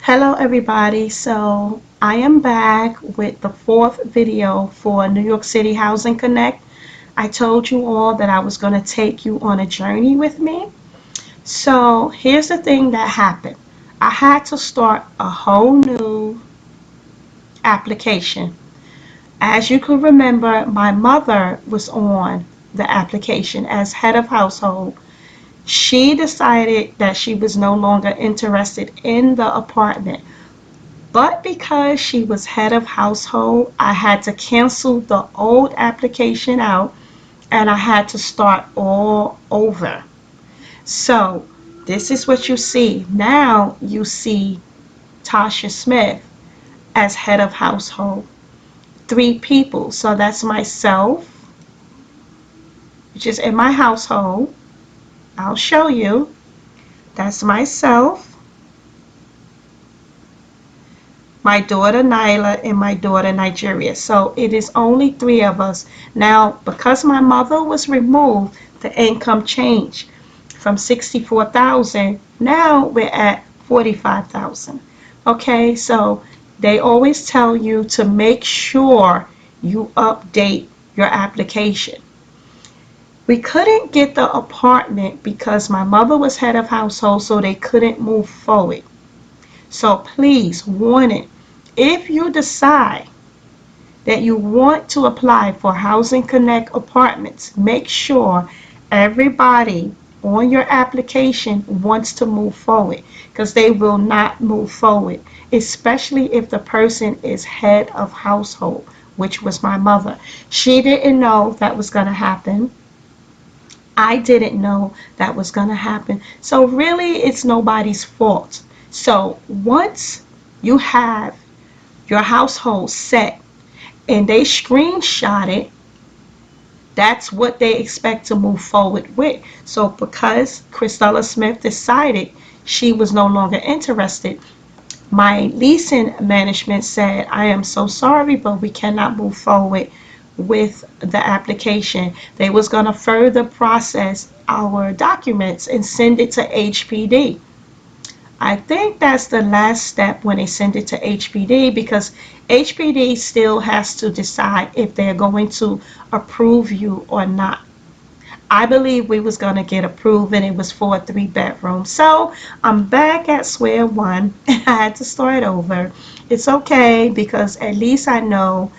Hello everybody, so I am back with the fourth video for New York City Housing Connect. I told you all that I was going to take you on a journey with me. So here's the thing that happened. I had to start a whole new application. As you can remember, my mother was on the application as head of household. She decided that she was no longer interested in the apartment. But because she was head of household, I had to cancel the old application out and I had to start all over. So this is what you see. Now you see Tasha Smith as head of household. Three people. So that's myself, which is in my household. I'll show you. That's myself, my daughter Nyla, and my daughter Nigeria. So it is only three of us. Now, because my mother was removed, the income changed from 64,000. Now we're at 45,000. Okay, so they always tell you to make sure you update your application. We couldn't get the apartment because my mother was head of household, so they couldn't move forward. So please, warning, if you decide that you want to apply for Housing Connect apartments, make sure everybody on your application wants to move forward, because they will not move forward, especially if the person is head of household, which was my mother. She didn't know that was going to happen. I didn't know that was going to happen. So really, it's nobody's fault. So once you have your household set and they screenshot it, that's what they expect to move forward with. So because Christella Smith decided she was no longer interested, my leasing management said, I am so sorry, but we cannot move forward with the application. They was going to further process our documents and send it to HPD. I think that's the last step when they send it to HPD, because HPD still has to decide if they're going to approve you or not. I believe we was going to get approved and it was for a 3-bedroom. So I'm back at square one. I had to start over. It's okay, because at least I know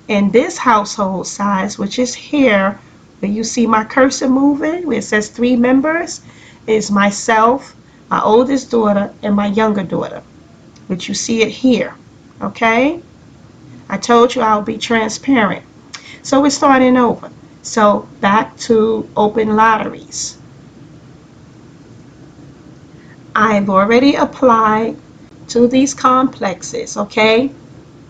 in this household size, which is here, where you see my cursor moving, where it says 3 members, is myself, my oldest daughter, and my younger daughter, which you see it here. Okay? I told you I'll be transparent. So we're starting over. So back to open lotteries. I've already applied to these complexes, okay,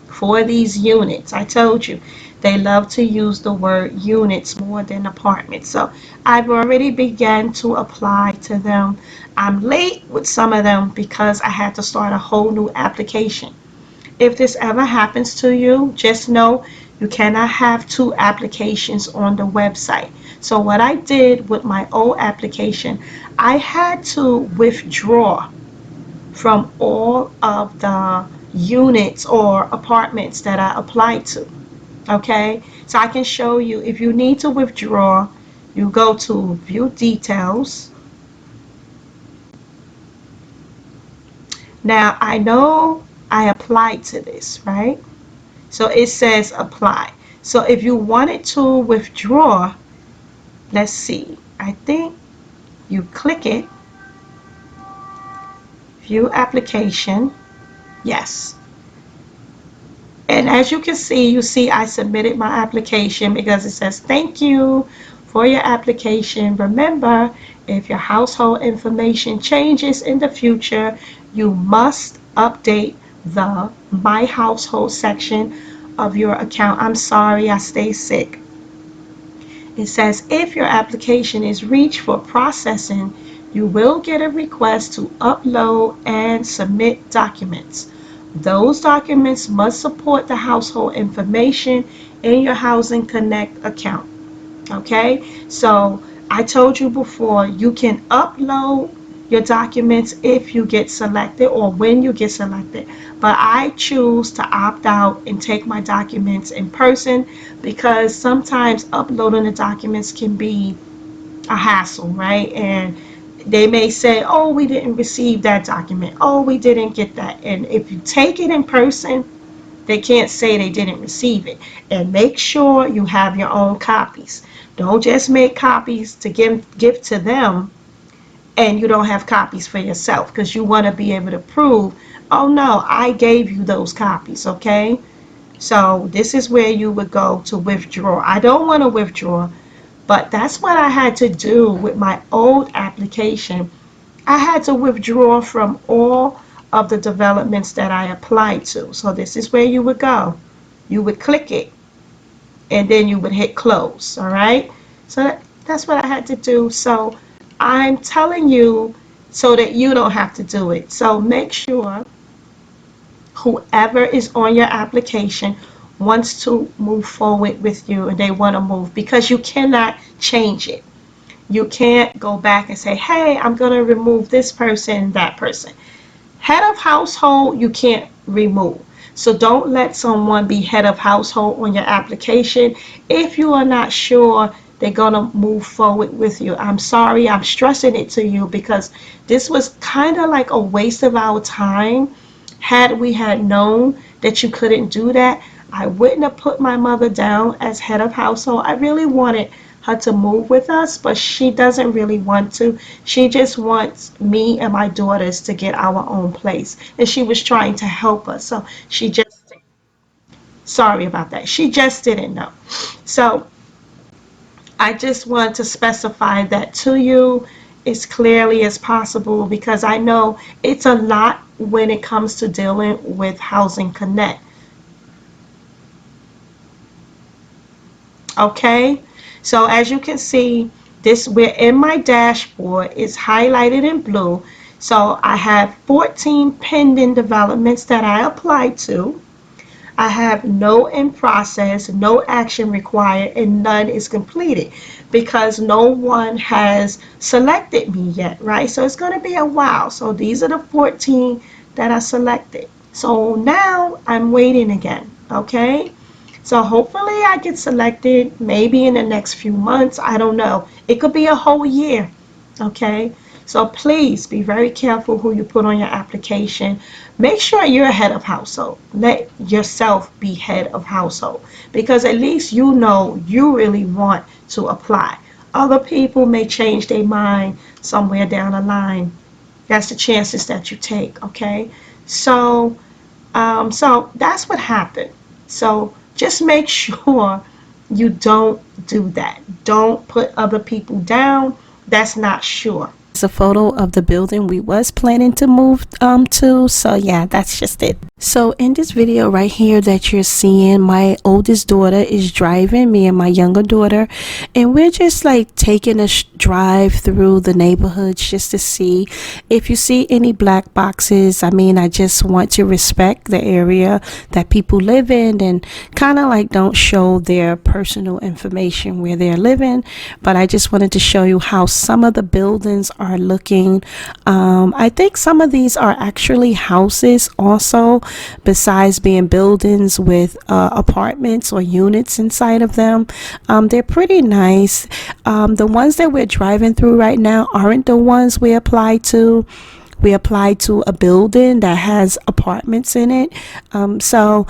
for these units. I told you they love to use the word units more than apartments. So I've already began to apply to them. I'm late with some of them because I had to start a whole new application. If this ever happens to you, just know you cannot have 2 applications on the website. So what I did with my old application, I had to withdraw from all of the units or apartments that I applied to. Okay, so I can show you. If you need to withdraw, you go to view details. Now I know I applied to this, right? So it says apply. So if you wanted to withdraw, let's see, I think you click it, view application, yes. And as you can see, I submitted my application because it says thank you for your application. Remember, if your household information changes in the future, you must update the My Household section of your account. I'm sorry, I stay sick. It says if your application is reached for processing, you will get a request to upload and submit documents. Those documents must support the household information in your Housing Connect account. Okay, so I told you before, you can upload your documents if you get selected or when you get selected. But I choose to opt out and take my documents in person because sometimes uploading the documents can be a hassle, right? And they may say, oh, we didn't receive that document. Oh, we didn't get that. And if you take it in person, they can't say they didn't receive it. And make sure you have your own copies. Don't just make copies to give to them and you don't have copies for yourself because you want to be able to prove, oh no, I gave you those copies, okay? So this is where you would go to withdraw. I don't want to withdraw, but that's what I had to do with my old application. I had to withdraw from all of the developments that I applied to. So this is where you would go. You would click it and then you would hit close, all right? So that's what I had to do. So I'm telling you so that you don't have to do it. So make sure whoever is on your application wants to move forward with you and they want to move because you cannot change it. You can't go back and say, hey, I'm going to remove this person, that person. Head of household, you can't remove. So don't let someone be head of household on your application if you are not sure they're going to move forward with you. I'm sorry, I'm stressing it to you because this was kind of like a waste of our time. Had we had known that you couldn't do that, I wouldn't have put my mother down as head of household. I really wanted her to move with us, but she doesn't really want to. She just wants me and my daughters to get our own place. And she was trying to help us. So she just, sorry about that. She just didn't know. So I just want to specify that to you as clearly as possible because I know it's a lot when it comes to dealing with Housing Connect. Okay, so as you can see, this we're in my dashboard. It's highlighted in blue. So I have 14 pending developments that I applied to. I have no in process, no action required, and none is completed because no one has selected me yet, right? So it's going to be a while. So these are the 14 that are selected. So now I'm waiting again, okay? So hopefully I get selected maybe in the next few months. I don't know. It could be a whole year, okay? So please be very careful who you put on your application. Make sure you're head of household. Let yourself be head of household because at least you know you really want to apply. Other people may change their mind somewhere down the line. That's the chances that you take, okay? So so that's what happened. So just make sure you don't do that. Don't put other people down. That's not sure. A photo of the building we was planning to move to, so yeah, that's just it. So in this video right here that you're seeing, my oldest daughter is driving, me and my younger daughter, and we're just like taking a drive through the neighborhoods just to see if you see any black boxes. I mean, I just want to respect the area that people live in and kind of like don't show their personal information where they're living, but I just wanted to show you how some of the buildings are looking. I think some of these are actually houses also, besides being buildings with apartments or units inside of them. They're pretty nice. The ones that we're driving through right now aren't the ones we applied to. We applied to a building that has apartments in it. So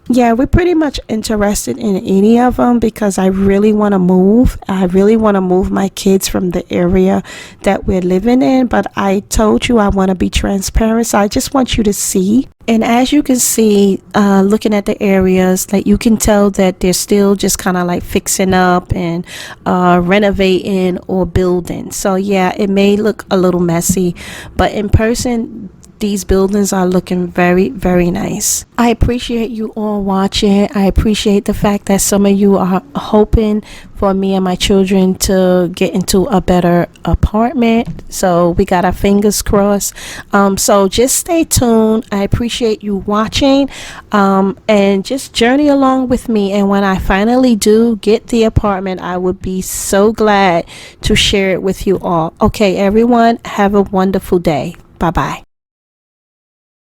yeah, we're pretty much interested in any of them because I really want to move. I really want to move my kids from the area that we're living in. But I told you I want to be transparent. So I just want you to see. And as you can see, looking at the areas, like you can tell that they're still just kind of like fixing up and renovating or building. So yeah, it may look a little messy, but in person, these buildings are looking very, very nice. I appreciate you all watching. I appreciate the fact that some of you are hoping for me and my children to get into a better apartment. So we got our fingers crossed. So just stay tuned. I appreciate you watching, and just journey along with me. And when I finally do get the apartment, I would be so glad to share it with you all. Okay, everyone, have a wonderful day. Bye bye.